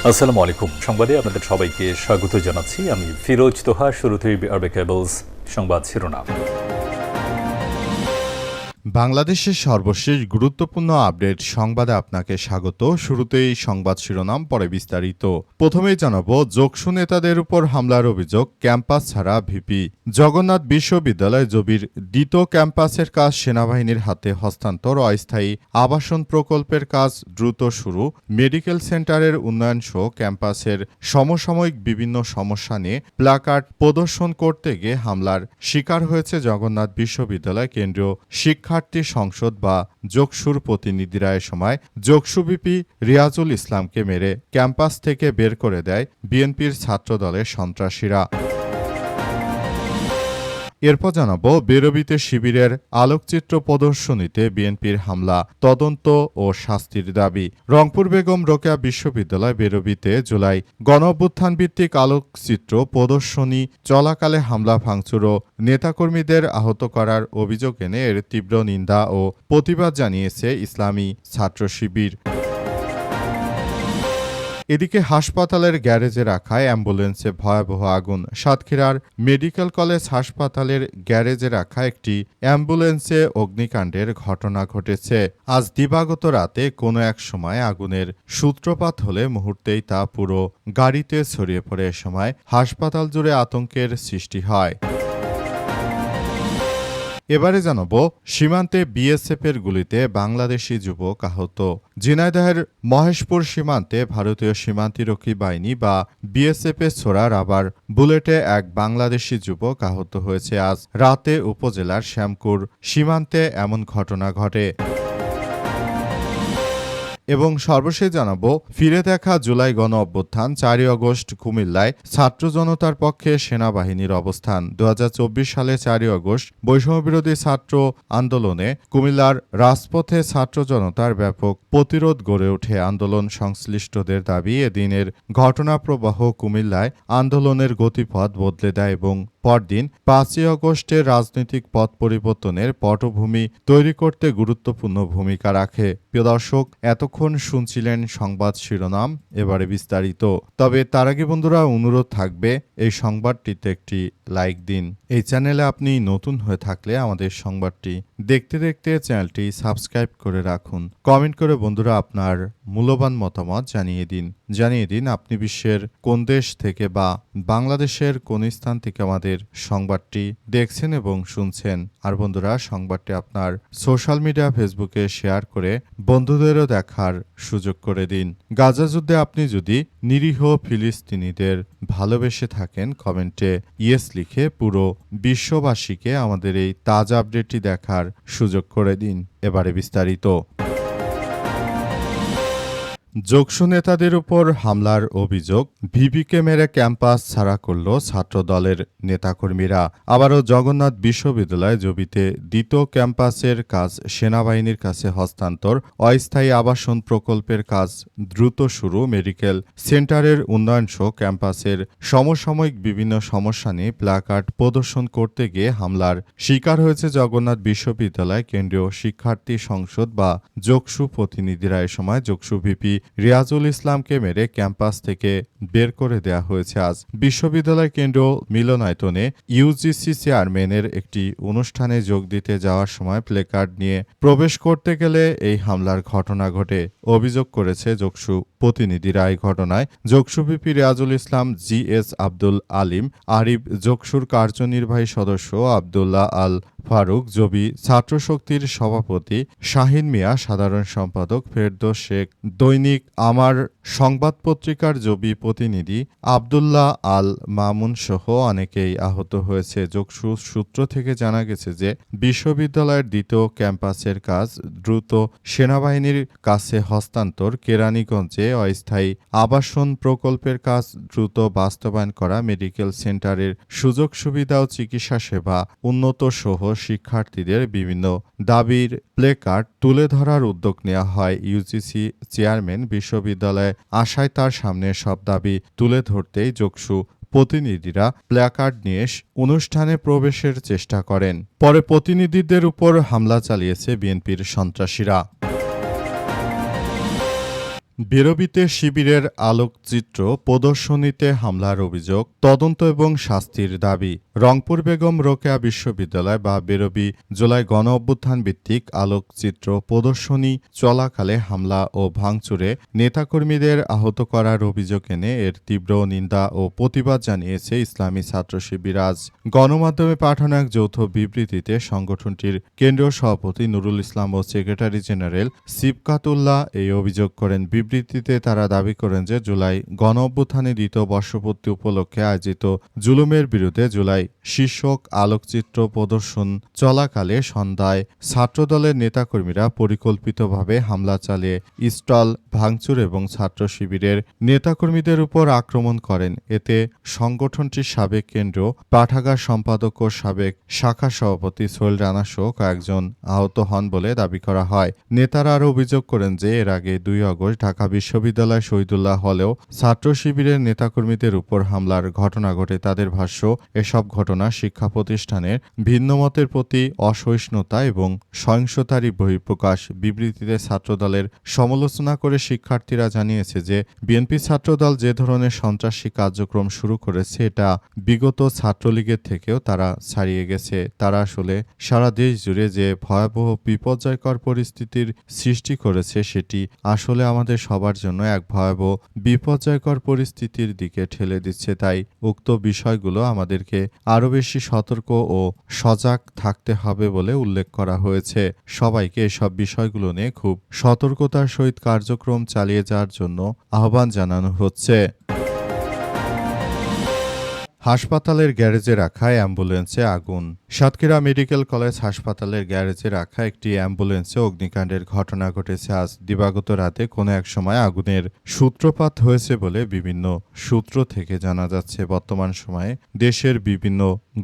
আসসালামু আলাইকুম। সংবাদে আপনাদের সবাইকে স্বাগত জানাচ্ছি। আমি ফিরোজ তোহা। শুরুতেই আরবে কেবলস সংবাদ শিরোনাম। বাংলাদেশের সর্বশেষ গুরুত্বপূর্ণ আপডেট সংবাদে আপনাকে স্বাগত। শুরুতেই সংবাদ শিরোনাম, পরে বিস্তারিত। প্রথমেই জানাবো, যোগসু নেতাদের উপর হামলার অভিযোগ, ক্যাম্পাস ছাড়া ভিপি। জগন্নাথ বিশ্ববিদ্যালয় জবির দ্বিতীয় ক্যাম্পাসের কাজ সেনাবাহিনীর হাতে হস্তান্তর, অস্থায়ী আবাসন প্রকল্পের কাজ দ্রুত শুরু, মেডিকেল সেন্টারের উন্নয়ন সহ ক্যাম্পাসের সমসাময়িক বিভিন্ন সমস্যা নিয়ে প্ল্যাকার্ড প্রদর্শন করতে গিয়ে হামলার শিকার হয়েছে জগন্নাথ বিশ্ববিদ্যালয় কেন্দ্রীয় শিক্ষার্থী সংসদ বা যোগসুর প্রতিনিধিরা। এ সময় যোগসু ভিপি রিয়াজুল ইসলামকে মেরে ক্যাম্পাস থেকে বের করে দেয় বিএনপির ছাত্রদলের সন্ত্রাসীরা। এরপর জানাবো, বেরবিতে শিবিরের আলোকচিত্র প্রদর্শনীতে বিএনপির হামলা, তদন্ত ও শাস্তির দাবি। রংপুর বেগম রোকেয়া বিশ্ববিদ্যালয় বেরবিতে জুলাই গণঅভ্যুত্থান ভিত্তিক আলোকচিত্র প্রদর্শনী চলাকালে হামলা ভাঙচুর ও নেতাকর্মীদের আহত করার অভিযোগ এনে এর তীব্র নিন্দা ও প্রতিবাদ জানিয়েছে ইসলামী ছাত্র শিবির। এদিকে হাসপাতালের গ্যারেজে রাখা অ্যাম্বুলেন্সে ভয়াবহ আগুন। সাতক্ষীরার মেডিকেল কলেজ হাসপাতালের গ্যারেজে রাখা একটি অ্যাম্বুলেন্সে অগ্নিকাণ্ডের ঘটনা ঘটেছে। আজ দিবাগত রাতে কোনো এক সময় আগুনের সূত্রপাত হলে মুহূর্তেই তা পুরো গাড়িতে ছড়িয়ে পড়ে। এ সময় হাসপাতাল জুড়ে আতঙ্কের সৃষ্টি হয়। এবারে জানাবো, সীমান্তে বিএসএফের গুলিতে বাংলাদেশি যুবক আহত। ঝিনাইদহের মহেশপুর সীমান্তে ভারতীয় সীমান্তরক্ষী বাহিনী বা বিএসএফের ছোড়া রাবার বুলেটে এক বাংলাদেশি যুবক আহত হয়েছে। আজ রাতে উপজেলার শ্যামপুর সীমান্তে এমন ঘটনা ঘটে। এবং সর্বশেষ জানাবো, ফিরে দেখা জুলাই গণ অভ্যুত্থান, 4ই আগস্ট কুমিল্লায় ছাত্র জনতার পক্ষে সেনাবাহিনীর অবস্থান। 2024 সালে 4ই আগস্ট বৈষম্যবিরোধী ছাত্র আন্দোলনে কুমিল্লার রাজপথে ছাত্র জনতার ব্যাপক প্রতিরোধ গড়ে ওঠে। আন্দোলন সংশ্লিষ্টদের দাবি, এদিনের ঘটনাপ্রবাহ কুমিল্লায় আন্দোলনের গতিপথ বদলে দেয় এবং পরদিন 5ই আগস্টের রাজনৈতিক পথ পরিবর্তনের পটভূমি তৈরি করতে গুরুত্বপূর্ণ ভূমিকা রাখে। প্রিয় দর্শক, এতক্ষণ শুনছিলেন সংবাদ শিরোনাম, এবারে বিস্তারিত। তবে তার আগে বন্ধুরা, অনুরোধ থাকবে এই সংবাদটিতে একটি লাইক দিন। এই চ্যানেলে আপনি নতুন হয়ে থাকলে আমাদের সংবাদটি দেখতে দেখতে চ্যানেলটি সাবস্ক্রাইব করে রাখুন। কমেন্ট করে বন্ধুরা আপনার মূল্যবান মতামত জানিয়ে দিন আপনি বিশ্বের কোন দেশ থেকে বা বাংলাদেশের কোন স্থান থেকে আমাদের সংবাদটি দেখছেন এবং শুনছেন। আর বন্ধুরা, সংবাদটি আপনার সোশ্যাল মিডিয়া ফেসবুকে শেয়ার করে বন্ধুদেরও দেখার সুযোগ করে দিন। গাজা যুদ্ধে আপনি যদি নিরীহ ফিলিস্তিনিদের ভালোবেসে থাকেন, কমেন্টে ইয়েস লিখে পুরো বিশ্ববাসীকে আমাদের এই তাজা আপডেটটি দেখার সুযোগ করে দিন। এবারে বিস্তারিত। যোগসু নেতাদের উপর হামলার অভিযোগ, ভিপিকে মেরে ক্যাম্পাস ছাড়া করল ছাত্রদলের নেতাকর্মীরা। আবারও জগন্নাথ বিশ্ববিদ্যালয় জবিতে দ্বিতীয় ক্যাম্পাসের কাজ সেনাবাহিনীর কাছে হস্তান্তর, অস্থায়ী আবাসন প্রকল্পের কাজ দ্রুত শুরু, মেডিকেল সেন্টারের উন্নয়ন সহ ক্যাম্পাসের সমসাময়িক বিভিন্ন সমস্যা নিয়ে প্ল্যাকার্ড প্রদর্শন করতে গিয়ে হামলার শিকার হয়েছে জগন্নাথ বিশ্ববিদ্যালয় কেন্দ্রীয় শিক্ষার্থী সংসদ বা যোগসু প্রতিনিধিরা। এ সময় যোগসু ভিপি রিয়াজুল ইসলামকে মেরে ক্যাম্পাস থেকে বের করে দেয়া হয়েছে। আজ বিশ্ববিদ্যালয় কেন্দ্র মিলনায়তনে ইউজিসি চেয়ারম্যানের একটি অনুষ্ঠানে যোগ দিতে যাওয়ার সময় প্লেকার্ড নিয়ে প্রবেশ করতে গেলে এই হামলার ঘটনা ঘটে। অভিযোগ করেছে যোগসু প্রতিনিধিরা। এই ঘটনায় যোগসু ভিপি রিয়াজুল ইসলাম, জিএস আব্দুল আলিম আরিফ, যোগসুর কার্যনির্বাহী সদস্য আবদুল্লাহ আল ফারুক, জবি ছাত্রশক্তির সভাপতি শাহিন মিয়া, সাধারণ সম্পাদক ফেরদৌস শেখ, দৈনিক আমার সংবাদ পত্রিকার জবি প্রতিনিধি আবদুল্লাহ আল মামুন সহ অনেকেই আহত হয়েছে। যোগসু সূত্র থেকে জানা গেছে যে বিশ্ববিদ্যালয়ের দ্বিতীয় ক্যাম্পাসের কাজ দ্রুত সেনাবাহিনীর কাছে হস্তান্তর, কেরানীগঞ্জে অস্থায়ী আবাসন প্রকল্পের কাজ দ্রুত বাস্তবায়ন করা, মেডিকেল সেন্টারের সুযোগ সুবিধা ও চিকিৎসা সেবা উন্নত সহ শিক্ষার্থীদের বিভিন্ন দাবির প্লেকার্ড তুলে ধরার উদ্যোগ নেওয়া হয়। ইউজিসি চেয়ারম্যান বিশ্ববিদ্যালয়ে আসায় তার সামনে সব দাবি তুলে ধরতেই যোগসু প্রতিনিধিরা প্ল্যাকার্ড নিয়ে অনুষ্ঠানে প্রবেশের চেষ্টা করেন। পরে প্রতিনিধিদের উপর হামলা চালিয়েছে বিএনপির সন্ত্রাসীরা। বিরবিতে শিবিরের আলোকচিত্র প্রদর্শনীতে হামলার অভিযোগ, তদন্ত এবং শাস্তির দাবি। রংপুর বেগম রোকেয়া বিশ্ববিদ্যালয় বা বিরবি জুলাই গণ অভ্যুত্থান ভিত্তিক আলোকচিত্র প্রদর্শনী চলাকালে হামলা ও ভাঙচুরে নেতাকর্মীদের আহত করার অভিযোগ এনে এর তীব্র নিন্দা ও প্রতিবাদ জানিয়েছে ইসলামী ছাত্র শিবির। আজ গণমাধ্যমে পাঠানো এক যৌথ বিবৃতিতে সংগঠনটির কেন্দ্রীয় সভাপতি নুরুল ইসলাম ও সেক্রেটারি জেনারেল সিবকাতুল্লাহ এই অভিযোগ করেন। বিবৃতিতে তারা দাবি করেন যে জুলাই গণ অভ্যুত্থানের দ্বিতীয় বর্ষপূর্তি উপলক্ষে আয়োজিত জুলুমের বিরুদ্ধে জুলাই শীর্ষক আলোকচিত্র প্রদর্শন চলাকালে সন্ধ্যায় ছাত্রদলের নেতাকর্মীরা পরিকল্পিতভাবে হামলা চালিয়ে স্টল ভাঙচুর এবং ছাত্র শিবিরের নেতাকর্মীদের উপর আক্রমণ করেন। এতে সংগঠনটির সাবেক কেন্দ্র পাঠাগার সম্পাদক ও সাবেক শাখা সভাপতি সোহেল রানা সহ কয়েকজন আহত হন বলে দাবি করা হয়। নেতারা আরও অভিযোগ করেন যে এর আগে ২ আগস্ট ঢাকা বিশ্ববিদ্যালয় শহীদুল্লাহ হলেও ছাত্র শিবিরের নেতাকর্মীদের উপর হামলার ঘটনা ঘটে। তাদের ভাষ্য, এসব ঘটনা শিক্ষা প্রতিষ্ঠানের ভিন্নমতের প্রতি অসহিষ্ণুতা এবং সহিংসতারই বহিঃপ্রকাশ। বিবৃতিতে ছাত্রদলের সমালোচনা করে শিক্ষার্থীরা জানিয়েছে যে বিএনপি ছাত্রদল যে ধরনের সন্ত্রাসী কার্যক্রম শুরু করেছে এটা বিগত ছাত্রলীগের থেকেও তারা ছাড়িয়ে গেছে। তারা আসলে সারা দেশ জুড়ে যে ভয়াবহ বিপর্যয়কর পরিস্থিতির সৃষ্টি করেছে সেটি আসলে আমাদের সবার জন্য এক ভয়াবহ বিপর্যয়কর পরিস্থিতির দিকে ঠেলে দিচ্ছে। তাই উক্ত বিষয়গুলো আমাদেরকে আরও বেশি সতর্ক ও সজাগ থাকতে হবে বলে উল্লেখ করা হয়েছে। সবাইকে এসব বিষয়গুলো নিয়ে খুব সতর্কতার সহিত কার্যক্রম চালিয়ে যাওয়ার জন্য আহ্বান জানানো হচ্ছে। হাসপাতালের গ্যারেজে রাখা অ্যাম্বুলেন্সে আগুন। সাতক্ষীরা মেডিকেল কলেজ হাসপাতালের গ্যারেজে রাখা একটি অ্যাম্বুলেন্সে অগ্নিকাণ্ডের ঘটনা ঘটেছে। আজ দিবাগত রাতে কোনো এক সময় আগুনের সূত্রপাত হয়েছে বলে বিভিন্ন সূত্র থেকে জানা যাচ্ছে। বর্তমান সময়ে দেশের বিভিন্ন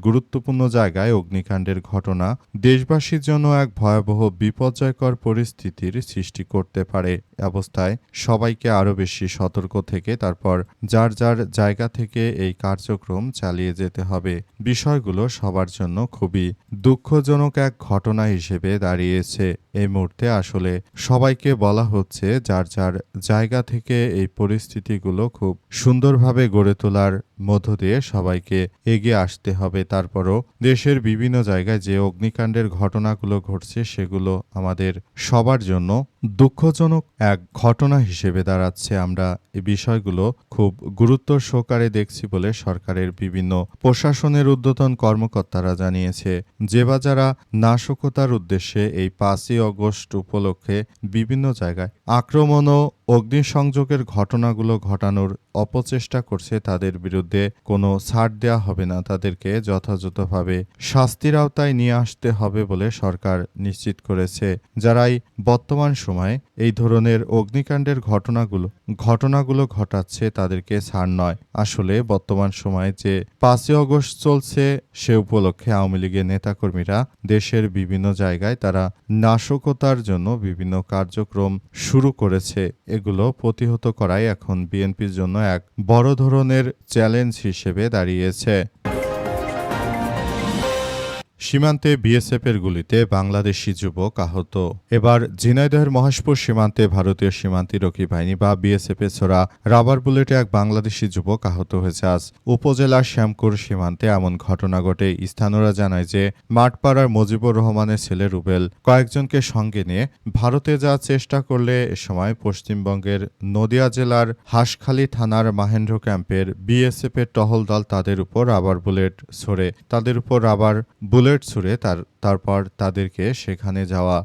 গুরুত্বপূর্ণ জায়গায় অগ্নিকাণ্ডের ঘটনা দেশবাসীর জন্য এক ভয়াবহ বিপর্যয়কর পরিস্থিতির সৃষ্টি করতে পারে। অবস্থায় সবাইকে আরও বেশি সতর্ক থেকে তারপর যার যার জায়গা থেকে এই কার্যক্রম চালিয়ে যেতে হবে। বিষয়গুলো সবার জন্য খুবই দুঃখজনক এক ঘটনা হিসেবে দাঁড়িয়েছে। এই মুহূর্তে আসলে সবাইকে বলা হচ্ছে যার যার জায়গা থেকে এই পরিস্থিতিগুলো খুব সুন্দরভাবে গড়ে তোলার মধ্য দিয়ে সবাইকে এগিয়ে আসতে হবে। তারপরও দেশের বিভিন্ন জায়গায় যে অগ্নিকাণ্ডের ঘটনাগুলো ঘটছে সেগুলো আমাদের সবার জন্য দুঃখজনক এক ঘটনা হিসেবে দাঁড়াচ্ছে। আমরা এই বিষয়গুলো খুব গুরুত্ব সহকারে দেখছি বলে সরকারের বিভিন্ন প্রশাসনের ঊর্ধ্বতন কর্মকর্তারা জানিয়েছে। যে বা যারা নাশকতার উদ্দেশ্যে এই ৫ই আগস্ট উপলক্ষে বিভিন্ন জায়গায় আক্রমণ ও অগ্নিসংযোগের ঘটনাগুলো ঘটানোর অপচেষ্টা করছে তাদের বিরুদ্ধে কোনো ছাড় দেওয়া হবে না। তাদেরকে যথাযথভাবে শাস্তির আওতায় নিয়ে আসতে হবে বলে সরকার নিশ্চিত করেছে। যারাই বর্তমান সময়ে এই ধরনের অগ্নিকাণ্ডের ঘটনাগুলো ঘটাচ্ছে তাদেরকে ছাড় নয়। আসলে বর্তমান সময়ে যে ৫ই আগস্ট চলছে সে উপলক্ষে আওয়ামী লীগের নেতাকর্মীরা দেশের বিভিন্ন জায়গায় তারা নাশকতার জন্য বিভিন্ন কার্যক্রম শুরু করেছে। এগুলো প্রতিহত করাই এখন বিএনপির জন্য এক বড় ধরনের চ্যালেঞ্জ হিসেবে দাঁড়িয়েছে। সীমান্তে বিএসএফের গুলিতে বাংলাদেশি যুবক আহত। এবার ঝিনাইদহের মহেশপুর সীমান্তে ভারতীয় সীমান্তরক্ষী বাহিনী বা বিএসএফের ছোড়া রাবার বুলেটে এক বাংলাদেশি যুবক আহত হয়েছে। আজ উপজেলার শ্যামকুর সীমান্তে এমন ঘটনা ঘটে। স্থানীয়রা জানায় যে মাঠপাড়ার মুজিবুর রহমানের ছেলে রুবেল কয়েকজনকে সঙ্গে নিয়ে ভারতে যাওয়ার চেষ্টা করলে এ সময় পশ্চিমবঙ্গের নদিয়া জেলার হাঁসখালী থানার মাহেন্দ্র ক্যাম্পের বিএসএফের টহল দল তাদের উপর রাবার বুলেট ছুড়ে তারপর তাদেরকে সেখানে যাওয়া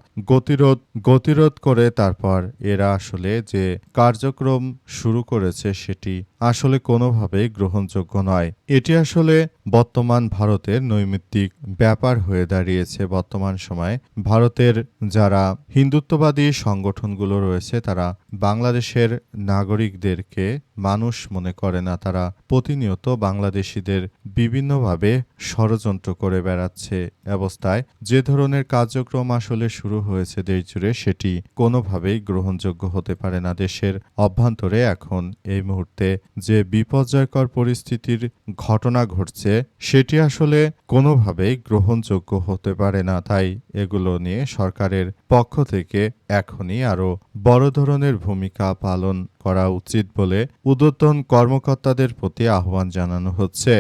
গতিরোধ করে তারপর এরা আসলে যে কার্যক্রম শুরু করেছে সেটি আসলে কোনোভাবেই গ্রহণযোগ্য নয়। এটি আসলে বর্তমান ভারতের নৈমিত্তিক ব্যাপার হয়ে দাঁড়িয়েছে। বর্তমান সময়ে ভারতের যারা হিন্দুত্ববাদী সংগঠনগুলো রয়েছে তারা বাংলাদেশের নাগরিকদেরকে মানুষ মনে করে না। তারা প্রতিনিয়ত বাংলাদেশিদের বিভিন্নভাবে ষড়যন্ত্র করে বেড়াচ্ছে। অবস্থায় যে ধরনের কার্যক্রম আসলে শুরু হয়েছে দেশ জুড়ে সেটি কোনোভাবেই গ্রহণযোগ্য হতে পারে না। দেশের অভ্যন্তরে এখন এই মুহূর্তে যে বিপর্যয়কর পরিস্থিতির ঘটনা ঘটছে সেটি আসলে কোনোভাবেই গ্রহণযোগ্য হতে পারে না। তাই এগুলো নিয়ে সরকারের পক্ষ থেকে এখনই আরও বড় ধরনের ভূমিকা পালন করা উচিত বলে ঊর্ধ্বতন কর্মকর্তাদের প্রতি আহ্বান জানানো হচ্ছে।